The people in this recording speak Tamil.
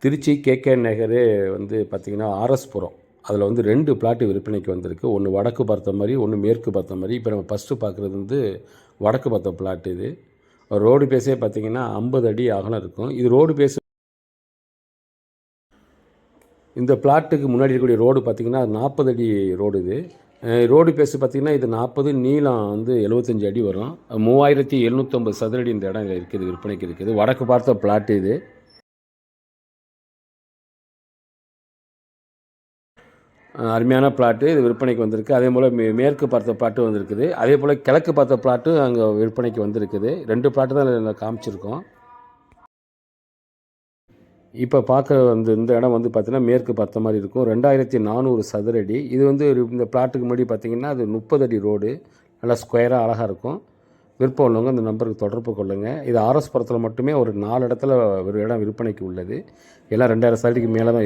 திருச்சி கேகே நகர் வந்து பார்த்திங்கன்னா ஆர்எஸ்புரம் அதில் வந்து 2 பிளாட்டு விற்பனைக்கு வந்திருக்கு. ஒன்று வடக்கு பார்த்த மாதிரி, ஒன்று மேற்கு பார்த்த மாதிரி. இப்போ நம்ம ஃபஸ்ட்டு பார்க்குறது வந்து வடக்கு பார்த்த பிளாட். இது ரோடு பேஸே பார்த்திங்கன்னா 50 அடி அகலம் இருக்கும். இது ரோடு பேஸ். இந்த பிளாட்டுக்கு முன்னாடி இருக்கக்கூடிய ரோடு பார்த்திங்கன்னா 40 அடி ரோடு. இது ரோடு பேஸு பார்த்திங்கன்னா இது 40, நீளம் வந்து 75 அடி வரும். 3750 சதுர அடி இந்த இடம் இருக்குது, விற்பனைக்கு இருக்குது. வடக்கு பார்த்த பிளாட்டு இது. அருமையான பிளாட்டு இது விற்பனைக்கு வந்திருக்கு. அதே போல் மேற்கு பார்த்த பிளாட்டு வந்திருக்குது. அதே போல் கிழக்கு பார்த்த பிளாட்டு அங்கே விற்பனைக்கு வந்திருக்குது. 2 பிளாட்டு தான் காமிச்சிருக்கோம். இப்போ பார்க்க வந்து இந்த இடம் வந்து பார்த்திங்கன்னா மேற்கு பார்த்த மாதிரி இருக்கும். 2400 சதுர அடி. இது வந்து இந்த பிளாட்டுக்கு முன்னாடி பார்த்திங்கன்னா அது 30 அடி ரோடு, நல்லா ஸ்கொயராக அழகாக இருக்கும். விருப்பம் உள்ளவங்க இந்த நம்பருக்கு தொடர்பு கொள்ளுங்கள். இது ஆர்எஸ்புரத்தில் மட்டுமே ஒரு 4 இடத்துல ஒரு இடம் விற்பனைக்கு உள்ளது. எல்லாம் 2000 சதுரடிக்கு மேலே தான் இருக்கும்.